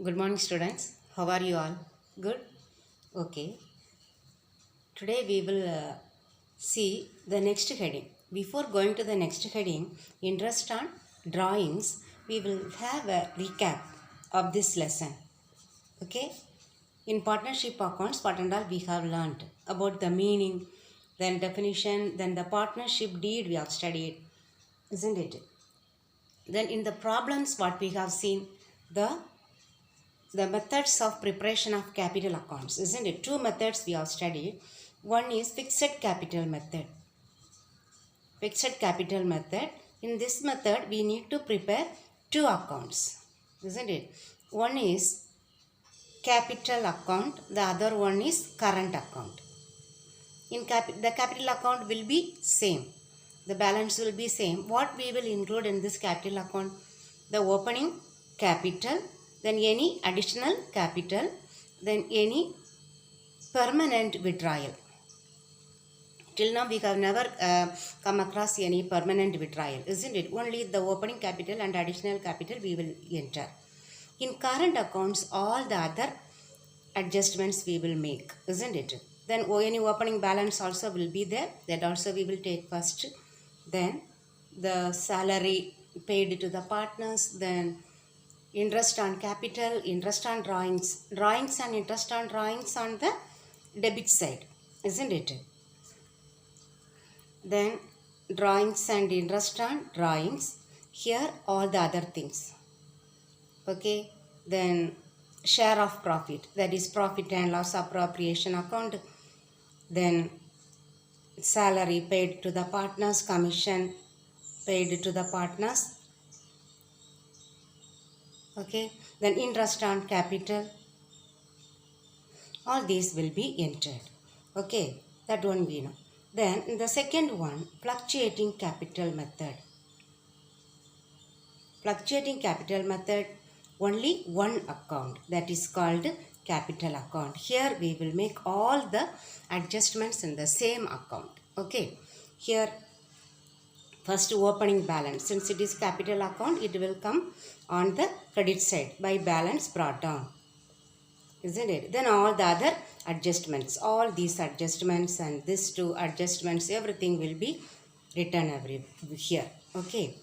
Good morning, students. How are you all? Good? Okay. Today we will see the next heading. Before going to the next heading, interest on drawings, we will have a recap of this lesson. Okay? In partnership accounts, what and all we have learned about the meaning, then definition, then the partnership deed we have studied, isn't it? Then in the problems, what we have seen, the methods of preparation of capital accounts, isn't it? Two methods we have studied. One is fixed capital method. Fixed capital method. In this method, we need to prepare two accounts, isn't it? One is capital account, the other one is current account. The capital account will be same. The balance will be same. What we will include in this capital account? The opening capital, then any additional capital, then any permanent withdrawal. Till now we have never come across any permanent withdrawal, isn't it? Only the opening capital and additional capital we will enter. In current accounts, all the other adjustments we will make, isn't it? Then any opening balance also will be there. That also we will take first. Then the salary paid to the partners. Then interest on capital, interest on drawings and interest on drawings on the debit side, isn't it? Then drawings and interest on drawings. Here all the other things. Okay. Then share of profit, that is profit and loss appropriation account. Then salary paid to the partners, commission paid to the partners. Okay. Then interest on capital. All these will be entered. Okay. That one we know. Then the second one, fluctuating capital method. Fluctuating capital method, only one account, that is called capital account. Here we will make all the adjustments in the same account. Okay. Here first opening balance, since it is capital account, it will come on the credit side by balance brought down, isn't it? Then all the other adjustments, all these adjustments and these two adjustments, everything will be written here. Okay.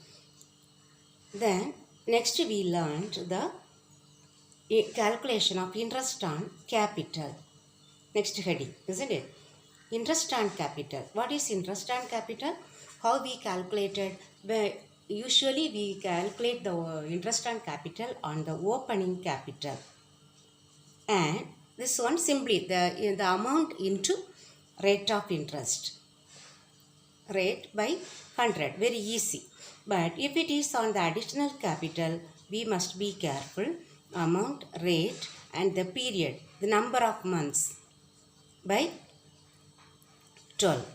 Then next we learned the calculation of interest on capital. Next heading, isn't it? Interest on capital. What is interest on capital? How we calculated? Usually we calculate the interest on capital on the opening capital. And this one simply the amount into rate of interest. Rate by 100. Very easy. But if it is on the additional capital, we must be careful. Amount, rate and the period, the number of months by 12.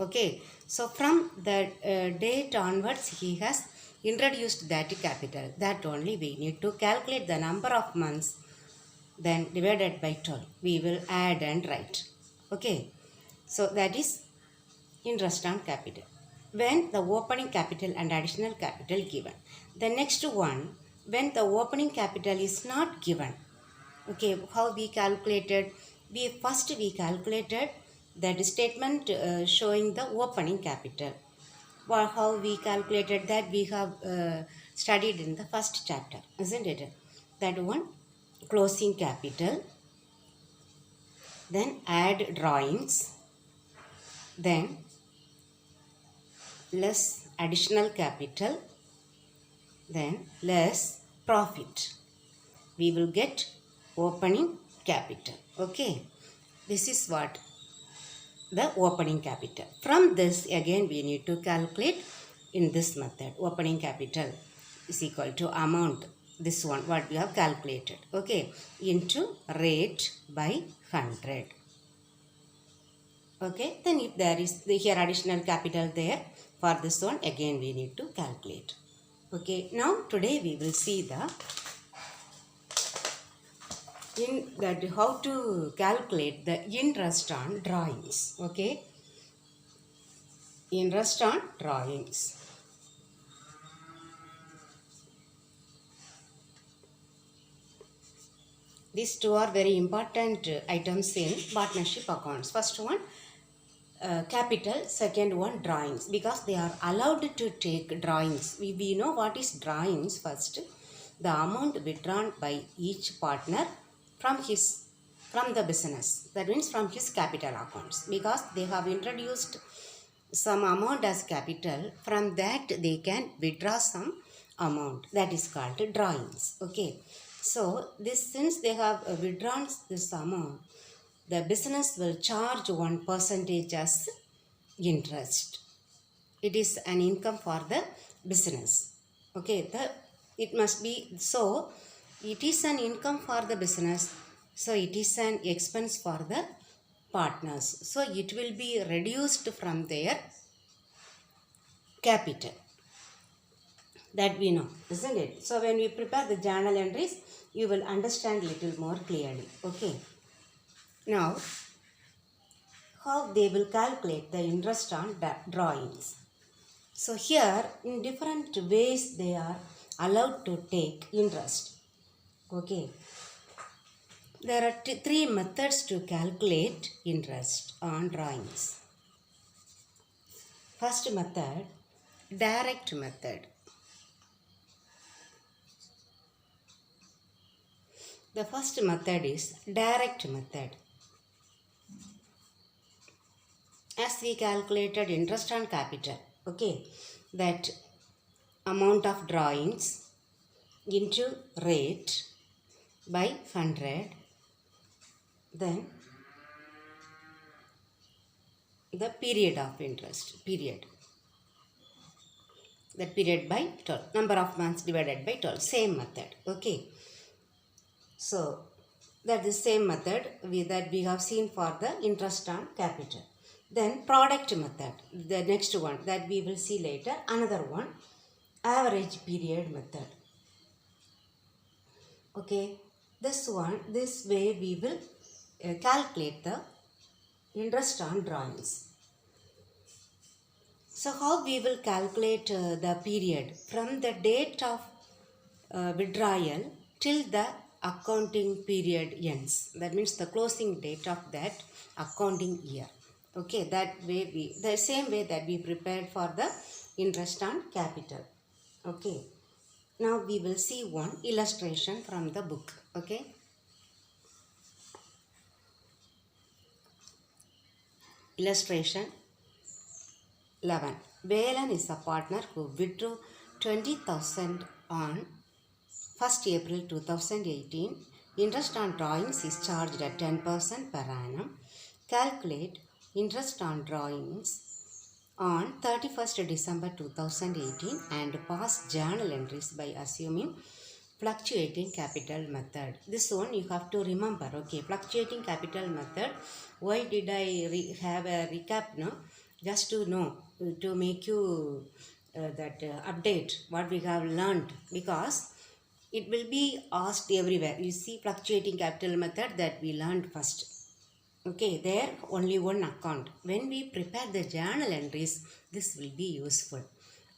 Okay. So from the date onwards, he has introduced that capital. That only we need to calculate the number of months, then divided by 12. We will add and write. Okay. So that is interest on capital. When the opening capital and additional capital given. The next one, when the opening capital is not given. Okay, how we calculated? We calculated that statement showing the opening capital. Well, how we calculated that we have studied in the first chapter, isn't it? That one, closing capital, then add drawings, then less additional capital, then less profit. We will get opening capital. Okay. This is what the opening capital. From this again we need to calculate in this method. Opening capital is equal to amount. This one what we have calculated. Okay. Into rate by 100. Okay. Then if there is here additional capital there, for this one again we need to calculate. Okay. Now today we will see how to calculate the interest on drawings. Okay. Interest on drawings. These two are very important items in partnership accounts. First one, capital, second one drawings, because they are allowed to take drawings. We know what is drawings first. The amount withdrawn by each partner from the business, that means from his capital accounts, because they have introduced some amount as capital. From that they can withdraw some amount, that is called drawings. Okay, so this, since they have withdrawn this amount, the business will charge 1% as interest. It is an income for the business. Okay, it must be so. It is an income for the business, so it is an expense for the partners. So it will be reduced from their capital. That we know, isn't it? So when we prepare the journal entries, you will understand little more clearly. Okay. Now, how they will calculate the interest on drawings. So here, in different ways they are allowed to take interest. Okay. There are three methods to calculate interest on drawings. First method, direct method. The first method is direct method. As we calculated interest on capital, okay, that amount of drawings into rate by 100, then the period of interest, period, that period by 12, number of months divided by 12, same method. Okay, so that is same method that we have seen for the interest on capital. Then product method, the next one that we will see later. Another one, average period method. Okay, this way we will calculate the interest on drawings. So how we will calculate the period from the date of withdrawal till the accounting period ends. That means the closing date of that accounting year. Okay, that way the same way that we prepared for the interest on capital. Okay, now we will see one illustration from the book. Okay, illustration 11. Velan is a partner who withdrew 20,000 on 1st April 2018. Interest on drawings is charged at 10% per annum. Calculate interest on drawings on 31st December 2018 and pass journal entries by assuming fluctuating capital method. This one you have to remember. Okay, fluctuating capital method. Why did I have a recap? No, just to know, to make you update what we have learned, because it will be asked everywhere. You see, fluctuating capital method that we learned first. Okay, there only one account. When we prepare the journal entries, this will be useful.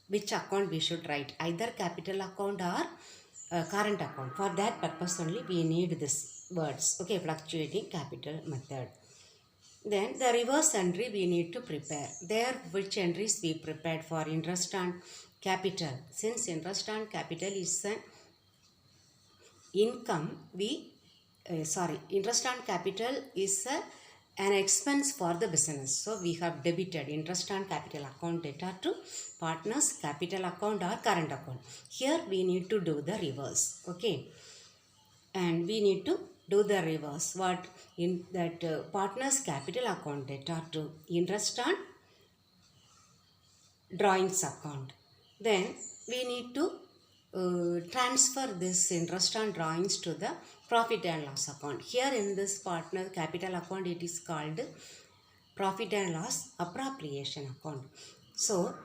Which account we should write? Either capital account or current account. For that purpose only we need this words. Okay, fluctuating capital method. Then the reverse entry we need to prepare. There which entries we prepared for interest on capital. Since interest on capital is an income, interest on capital is an expense for the business. So we have debited interest on capital account data to partners capital account or current account. Here we need to do the reverse. Okay, and we need to do the reverse. What in that partners capital account data to interest on drawings account. Then we need to transfer this interest on drawings to the profit and loss account. Here in this partner capital account, it is called profit and loss appropriation account. So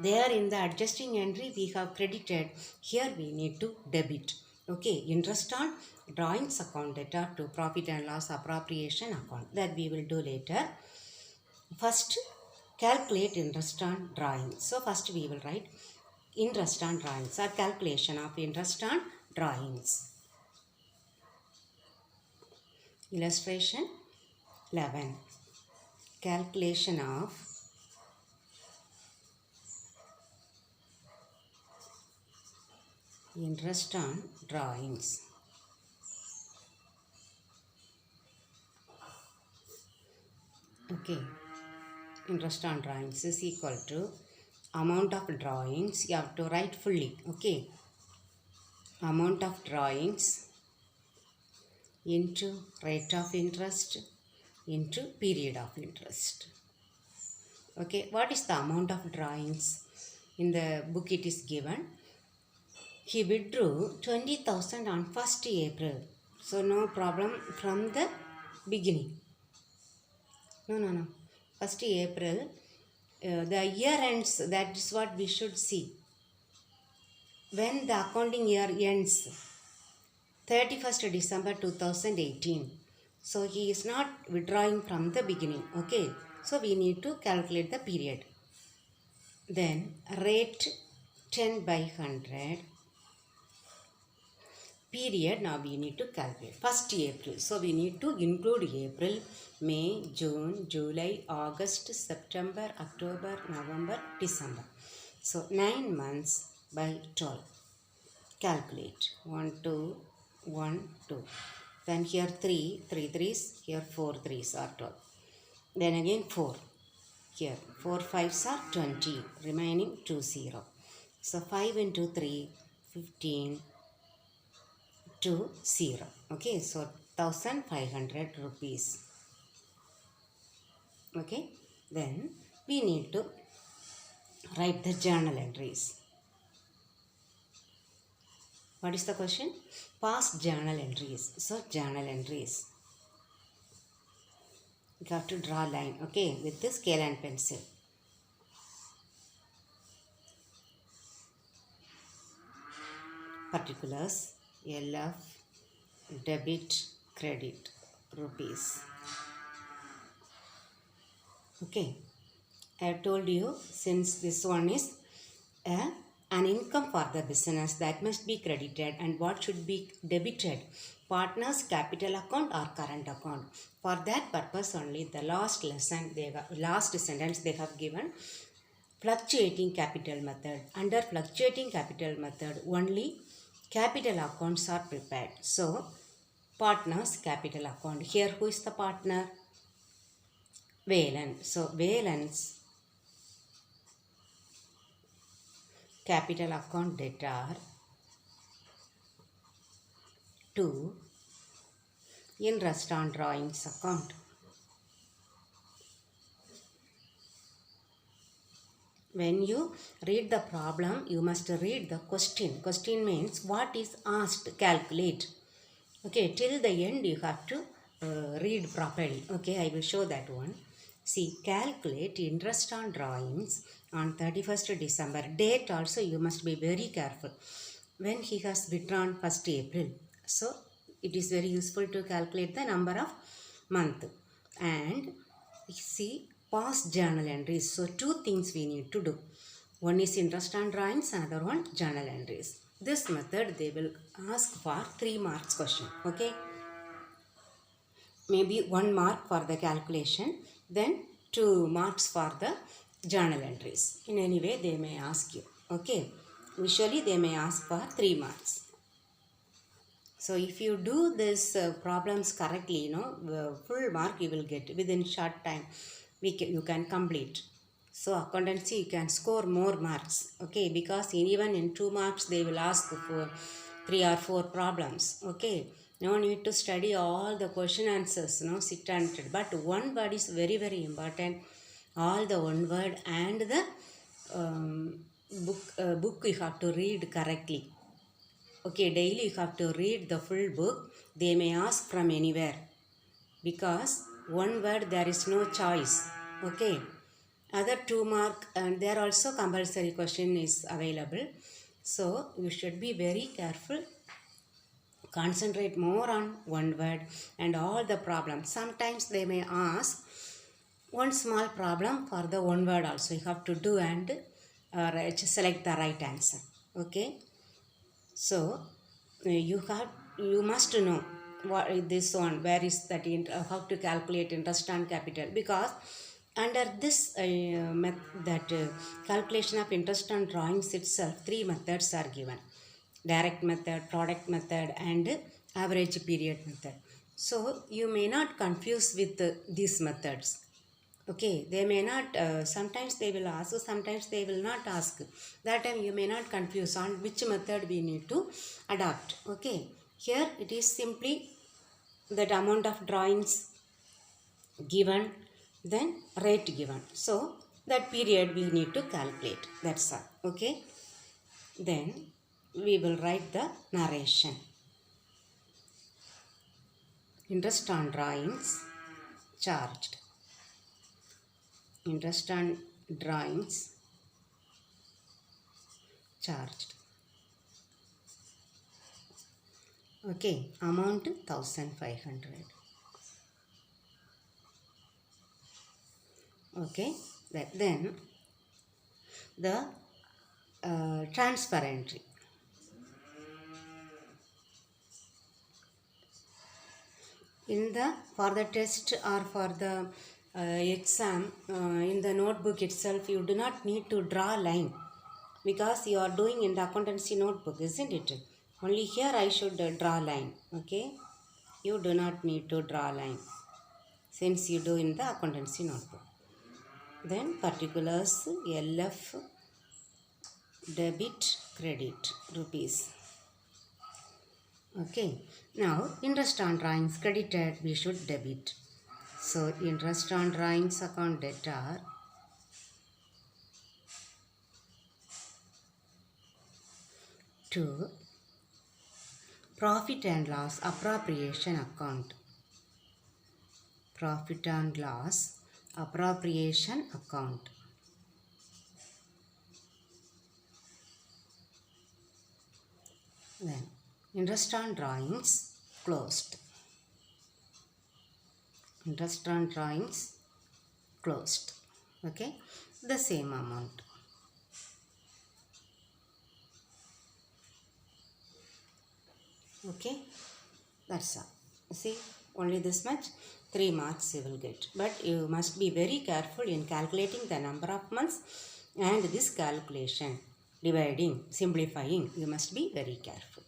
there in the adjusting entry we have credited. Here we need to debit. Okay, interest on drawings account data to profit and loss appropriation account. That we will do later. First, calculate interest on drawings. So first we will write interest on drawings or calculation of interest on drawings. Illustration 11. Calculation of interest on drawings. Okay, interest on drawings is equal to amount of drawings. You have to write fully. Okay, amount of drawings into rate of interest into period of interest. Okay, what is the amount of drawings? In the book it is given. He withdrew 20,000 on 1st April. So no problem from the beginning. No. 1st April, the year ends. That is what we should see. When the accounting year ends, 31st December 2018. So he is not withdrawing from the beginning. Okay. So we need to calculate the period. Then rate 10 by 100. Period now we need to calculate. 1st April. So we need to include April, May, June, July, August, September, October, November, December. So 9 months by 12. Calculate. 1, 2, 1, 2. Then here 3 threes, here 4 threes are 12. Then again 4. Here 4 5s are 20. Remaining 2 0. So 5 into 3, 15. 2 0. Okay, so 1,500 rupees. Okay, then we need to write the journal entries. What is the question? Past journal entries. So journal entries. You have to draw a line. Okay, with the scale and pencil. Particulars. LF, debit, credit, rupees. Okay, I have told you, since this one is an income for the business, that must be credited, and what should be debited? Partner's capital account or current account. For that purpose only, the last sentence they have given fluctuating capital method. Under fluctuating capital method, only capital accounts are prepared. So, partner's capital account. Here, who is the partner? Velan. So, Velan's capital account debtor to interest on drawings account. When you read the problem, you must read the question. Question means what is asked, calculate. Okay, till the end you have to read properly. Okay, I will show that one. See, calculate interest on drawings on 31st December. Date also you must be very careful. When he has withdrawn 1st April. So, it is very useful to calculate the number of month. And see, past journal entries. So, two things we need to do. One is interest on drawings, another one journal entries. This method they will ask for 3 marks question. Okay. Maybe 1 mark for the calculation, then 2 marks for the journal entries. In any way they may ask you. Okay. Usually they may ask for 3 marks. So if you do this problems correctly, full mark you will get within short time. You can complete. So accountancy you can score more marks. Okay, because even in 2 marks they will ask for 3 or 4 problems. Okay, no need to study all the question answers. Sit and read. But one word is very very important. All the one word and the book you have to read correctly. Okay, daily you have to read the full book. They may ask from anywhere. Because one word there is no choice. Okay. Other 2 mark and there also compulsory question is available. So you should be very careful. Concentrate more on one word and all the problems. Sometimes they may ask one small problem for the one word also. You have to do and select the right answer. Okay. So you must know what is this one, where is that, how to calculate interest on capital, because under this calculation of interest on drawings itself, three methods are given: direct method, product method, and average period method. So you may not confuse with these methods. Okay, they may not, sometimes they will ask, sometimes they will not ask. That time you may not confuse on which method we need to adopt. Okay, here it is simply that amount of drawings given, then rate given, so that period we need to calculate, that's all. Okay, then we will write the narration. Interest on drawings charged. Interest on drawings charged. Okay, amount 1500. Okay, then the transfer entry. In the, for the test or for the exam, in the notebook itself, you do not need to draw a line, because you are doing in the accountancy notebook, isn't it? Only here I should draw a line. Okay, you do not need to draw a line since you do in the accountancy notebook. Then particulars, LF, debit, credit, rupees. Okay, now interest on drawings credited, we should debit. So interest on drawings account debtor, to profit and loss appropriation account. Profit and loss appropriation account. Then interest on drawings closed. Interest on drawings closed. Okay, the same amount. Okay, that's all. See, only this much, 3 marks you will get. But you must be very careful in calculating the number of months, and this calculation, dividing, simplifying, you must be very careful.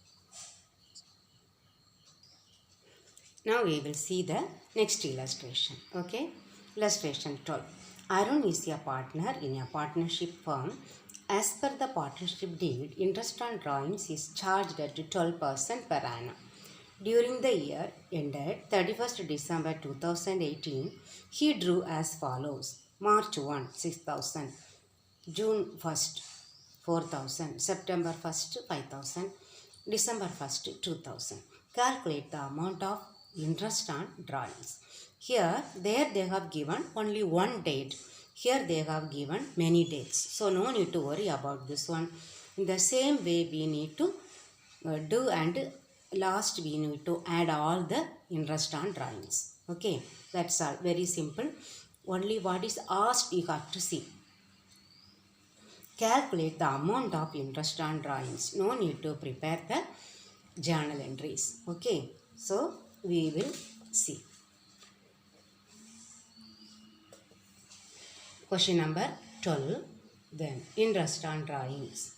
Now we will see the next illustration. Okay, illustration 12. Arun is a partner in a partnership firm. As per the partnership deed, interest on drawings is charged at 12% per annum. During the year ended 31st December 2018, he drew as follows: March 1, 6,000, June 1st, 4,000, September 1st, 5,000, December 1st, 2,000. Calculate the amount of interest on drawings. Here, there they have given only one date. Here they have given many dates. So no need to worry about this one. In the same way we need to do, and last we need to add all the interest on drawings. Okay, that's all. Very simple. Only what is asked you have to see. Calculate the amount of interest on drawings. No need to prepare the journal entries. Okay, so we will see. Question number 12. Then interest on drawings.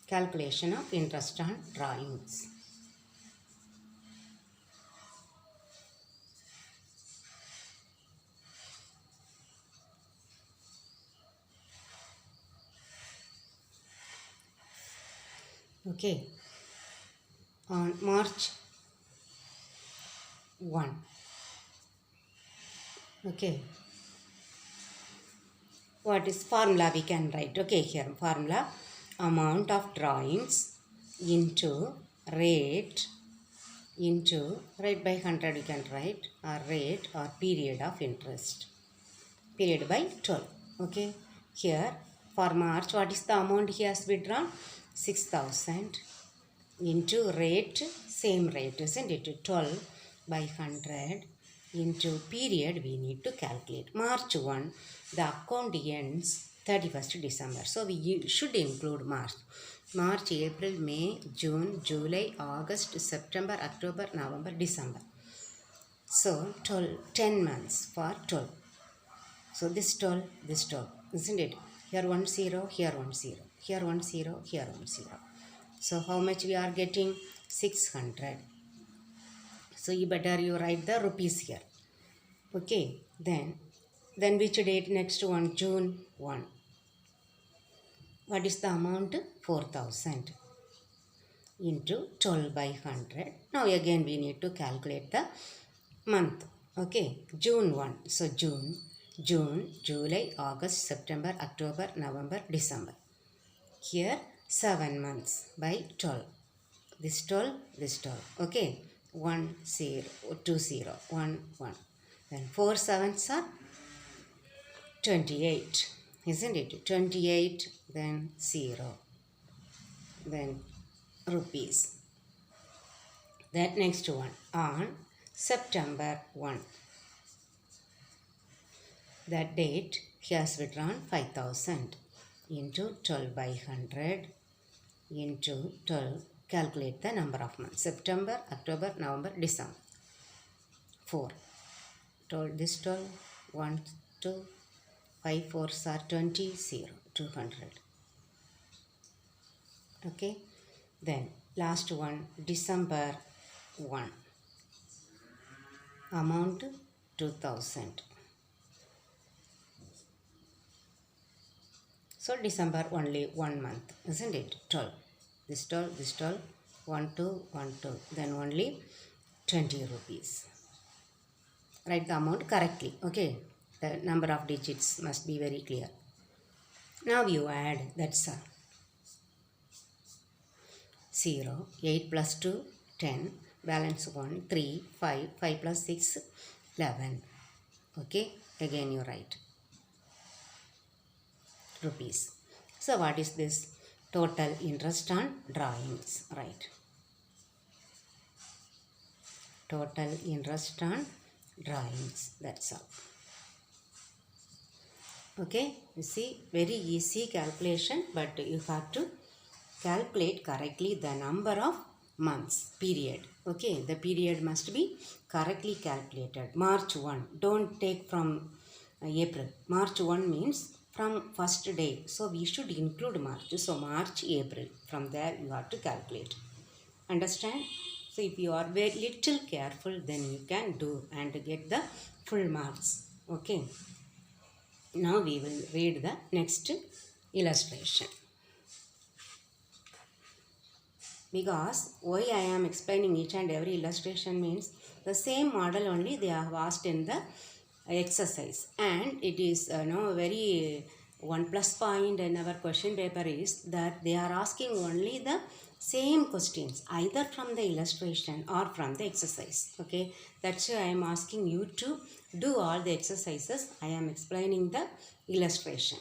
Calculation of interest on drawings. Okay, on March 1. Okay, what is formula we can write? Okay, here formula: amount of drawings into rate, into rate by 100 you can write, or rate or period of interest, period by 12. Okay, here for March, what is the amount he has withdrawn? 6,000 into rate, same rate, isn't it? 12 by 100 into period we need to calculate. March 1, the account ends 31st December. So we should include March. March, April, May, June, July, August, September, October, November, December. So 12, 10 months for 12. So this 12, this 12, isn't it? Here 1 0, here 1 0, here 1 0, here 1 0. So how much we are getting? 600. So you better you write the rupees here. Okay, then which date next one? June 1. What is the amount? 4000 into 12 by 100. Now again we need to calculate the month. Okay, June 1. So June, July, August, September, October, November, December. Here 7 months by 12. This 12, this 12. Okay, 1 0, 2 0, 1 1. Then 4 sevens are 28, isn't it? 28, then 0, then rupees. That next one on September 1. That date he has withdrawn 5000 into 12 by 100 into 12. Calculate the number of months. September, October, November, December. 4. 12, this 12, 1, 2, 5 4s are 20, 0, 200. Okay. Then last one, December 1. Amount 2000. So December only 1 month, isn't it? 12. This 12, this 12, 1 2, 1 2. Then only 20 rupees. Write the amount correctly. Okay. The number of digits must be very clear. Now you add, that's all. 0, 8 plus 2, 10, balance 1, 3, 5, 5 plus 6, 11. Okay, again you write. Rupees. So what is this? Total interest on drawings, right? Total interest on drawings, that's all. Okay, you see, very easy calculation, but you have to calculate correctly the number of months, period. Okay, the period must be correctly calculated. March 1, don't take from April. March 1 means from first day. So we should include March. So March, April. From there you have to calculate. Understand? So if you are very little careful, then you can do and get the full marks. Okay. Now we will read the next illustration. Because why I am explaining each and every illustration means the same model only they have asked in the exercise, and it is very one plus point in our question paper is that they are asking only the same questions either from the illustration or from the exercise. Okay, that's why I am asking you to do all the exercises. I am explaining the illustration.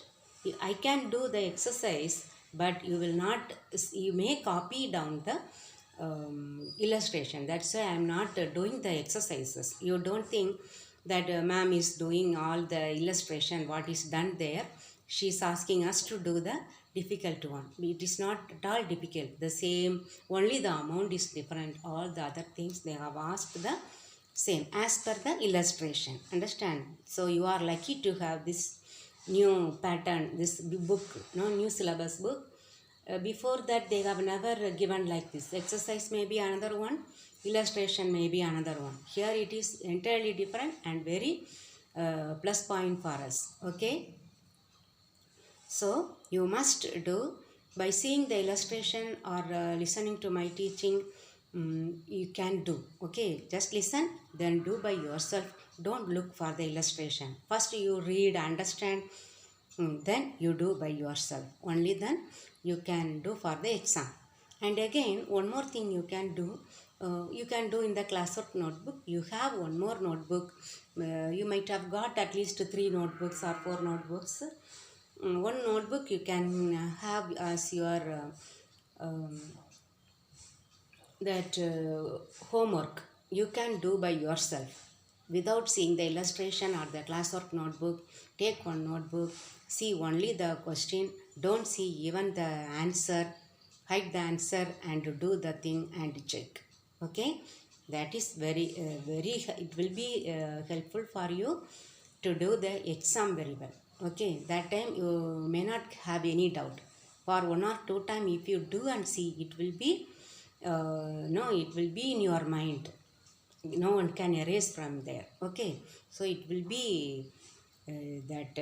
I can do the exercise, but you will not, you may copy down the illustration. That's why I am not doing the exercises. You don't think that ma'am is doing all the illustration, what is done there. She is asking us to do the difficult one. It is not at all difficult. The same, only the amount is different. All the other things they have asked the same as per the illustration. Understand? So you are lucky to have this new pattern, this book, new syllabus book. Before that they have never given like this. Exercise may be another one, illustration may be another one. Here it is entirely different and very plus point for us. Okay. So you must do by seeing the illustration or listening to my teaching. You can do. Okay, just listen, then do by yourself. Don't look for the illustration. First you read, understand, then you do by yourself. Only then you can do for the exam. And again, one more thing you can do in the classwork notebook. You have one more notebook. You might have got at least 3 notebooks or 4 notebooks. One notebook you can have as your homework. You can do by yourself without seeing the illustration or the classwork notebook. Take one notebook, see only the question, don't see even the answer. hide the answer and do the thing and check. Okay, that is very it will be helpful for you to do the exam very well. Okay, that time you may not have any doubt. For one or two time if you do and see, it will be no, it will be in your mind. No one can erase from there. Okay, so it will be that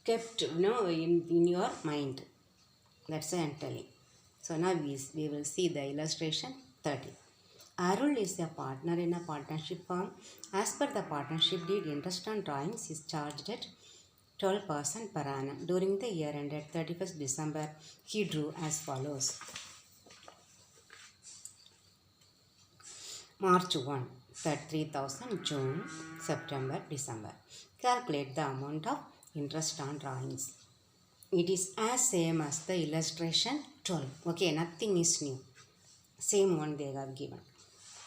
kept in your mind. That's why I'm telling. So now we will see the illustration 30. Arul is a partner in a partnership firm. As per the partnership deed, interest on drawings is charged at 12% per annum. During the year ended 31st December, he drew as follows. March 1, that 3,000, June, September, December. Calculate the amount of interest on drawings. It is as same as the illustration 12. Okay, nothing is new. Same one they have given.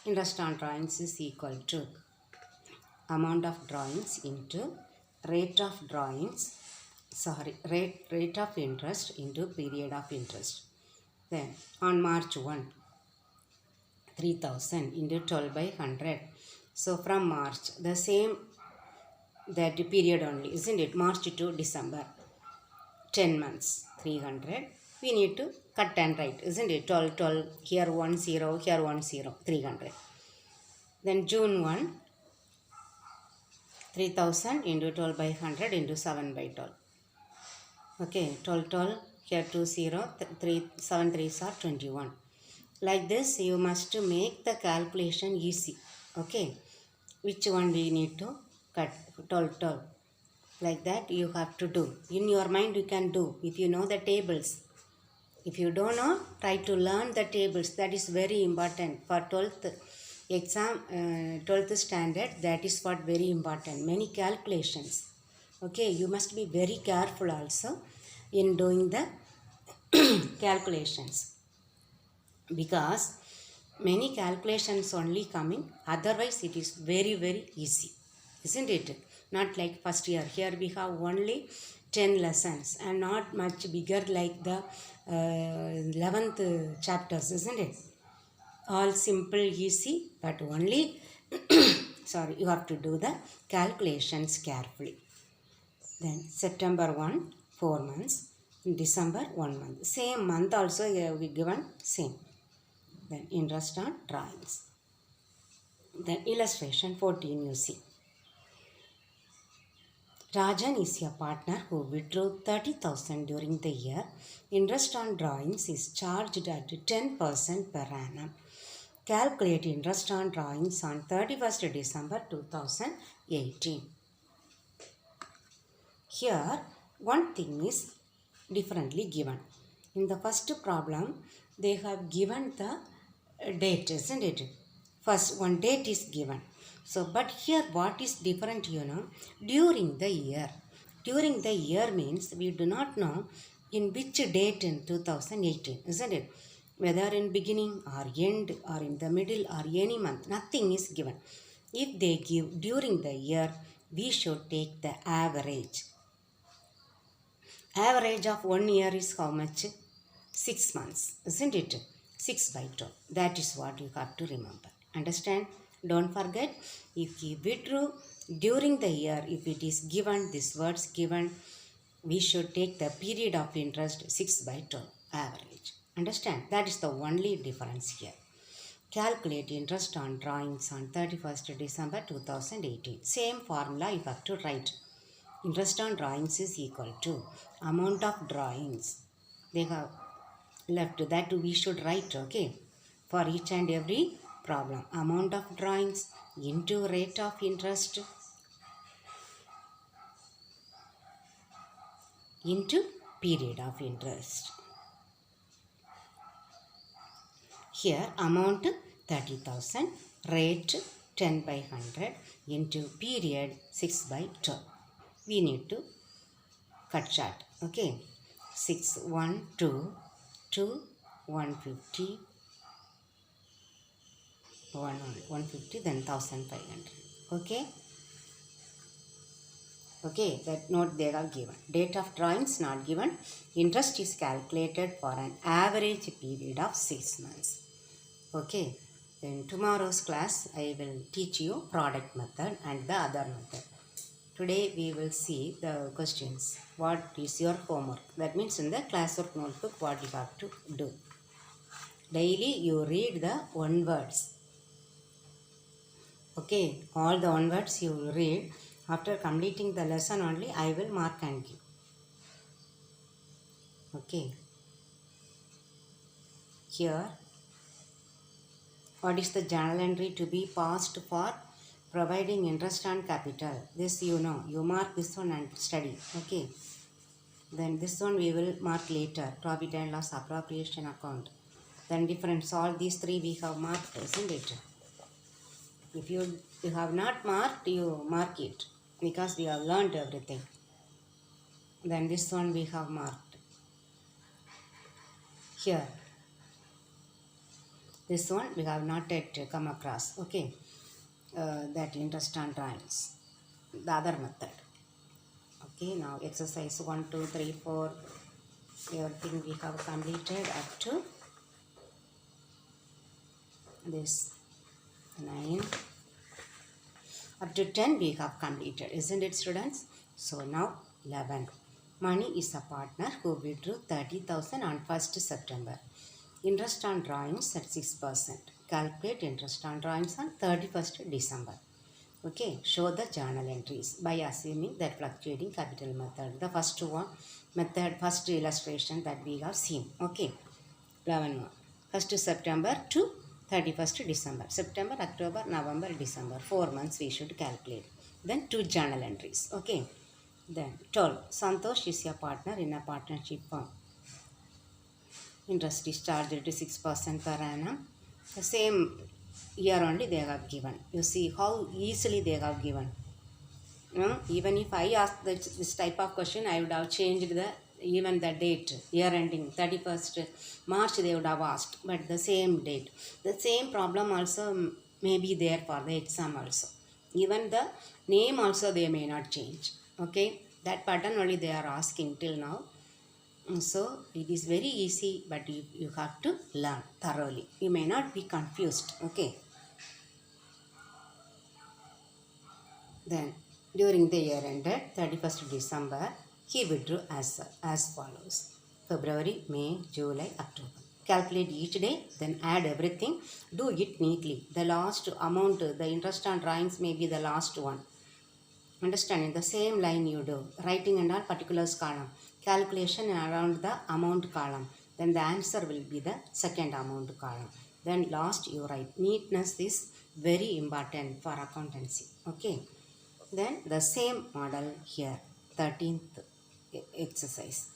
Interest on drawings is equal to amount of drawings into rate of drawings, rate of interest into period of interest. Then on March 1, 3,000 into 12 by 100. So from March, the same that period only, isn't it? March to December, 10 months, 300. We need to cut and write, isn't it? 12, 12, here 1, 0, here 1, 0, 300. Then June 1, 3,000 into 12 by 100 into 7 by 12. Okay, 12, 12, here 2, 0, 3, 7, 3s are 21. Like this, you must make the calculation easy. Okay, which one we need to cut? 12, 12. Like that you have to do. In your mind you can do if you know the tables. If you don't know, try to learn the tables. That is very important for 12th exam, 12th standard. That is what very important. Many calculations. Okay, you must be very careful also in doing the calculations, because many calculations only coming, otherwise it is very easy, isn't it? Not like first year. Here we have only 10 lessons and not much bigger like the 11th chapters, isn't it? All simple, easy, but only sorry, you have to do the calculations carefully. Then September 1, 4 months. December 1 month. Same month also we given same. Then interest on drawings. Then illustration 14 you see. Rajan is a partner who withdrew 30,000 during the year. Interest on drawings is charged at 10% per annum. Calculate interest on drawings on 31st December 2018. Here, one thing is differently given. In the first problem, they have given the date, isn't it? First, one date is given. So, but here what is different, during the year. During the year means we do not know in which date in 2018, isn't it? Whether in beginning or end or in the middle or any month, nothing is given. If they give during the year, we should take the average. Average of 1 year is how much? 6 months, isn't it? 6 by 12. That is what you have to remember. Understand? Don't forget, if you withdrew during the year, if it is given, this words given, we should take the period of interest 6 by 12 average. Understand? That is the only difference here. Calculate interest on drawings on 31st December 2018. Same formula you have to write. Interest on drawings is equal to amount of drawings. They have left that we should write, okay, for each and every problem. Amount of drawings into rate of interest into period of interest. Here amount 30,000, rate 10 by 100 into period 6 by 12. We need to cut short. Okay, 6, 1, 2, 2, 150, 150, then 1,500. Okay, Okay, that note they have given. Date of drawings not given. Interest is calculated for an average period of 6 months. Okay, in tomorrow's class I will teach you product method and the other method. Today we will see the questions. What is your homework? That means in the classwork notebook what you have to do. Daily you read the one words. Okay, all the one words you will read. After completing the lesson only I will mark and give. Okay, here what is the journal entry to be passed for providing interest on capital? This you know. You mark this one and study. Okay. Then this one we will mark later. Profit and loss appropriation account. Then difference. All these three we have marked, isn't it? If you have not marked, you mark it. Because we have learned everything. Then this one we have marked. Here. This one we have not yet come across. Okay. That interest on drawings. The other method. Okay, now exercise 1, 2, 3, 4. Everything we have completed up to this 9. Up to 10 we have completed, isn't it, students? So now 11. Money is a partner who withdrew 30,000 on 1st September. Interest on drawings at 6%. Calculate interest on drawings on 31st December. Okay, show the journal entries by assuming that fluctuating capital method. The first one method, first illustration that we have seen. Okay, 11 1. 1st September to 31st December. September, October, November, December. 4 months we should calculate. Then 2 journal entries. Okay. Then 12. Santosh is your partner in a partnership firm. Interest is charged to 6% per annum. The same year only they have given. You see how easily they have given. Even if I asked this type of question, I would have changed even the date, year ending 31st March they would have asked, but the same date. The same problem also may be there for the exam also. Even the name also they may not change. Okay, that pattern only they are asking till now. So it is very easy, but you have to learn thoroughly. You may not be confused. Okay. Then during the year ended 31st December, he withdrew as follows. February, May, July, October. Calculate each day, then add everything. Do it neatly. The last amount, the interest on drawings may be the last one. Understand? In the same line you do. Writing and all particulars column. Calculation around the amount column. Then the answer will be the second amount column. Then last you write. Neatness is very important for accountancy. Okay. Then the same model here. 13th exercise.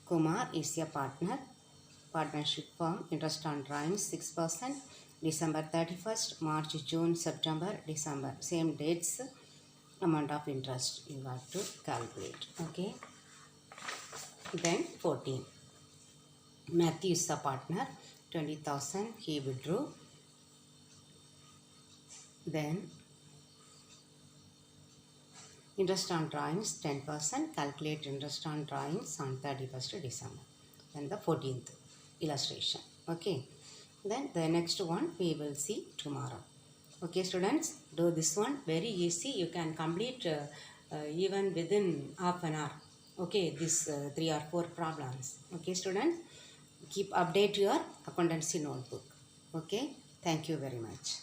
Kumar is your partner. Partnership firm. Interest on drawings 6%. December 31st. March, June, September, December. Same dates. Amount of interest you have to calculate. Okay. Then 14. Matthew is a partner. 20,000 he withdrew. Then interest on drawings 10%. Calculate interest on drawings on 31st December. Then the 14th illustration. Okay. Then the next one we will see tomorrow. Okay, students, do this one very easy. You can complete even within half an hour. Okay, these 3 or 4 problems. Okay, students, keep update your accountancy notebook. Okay, thank you very much.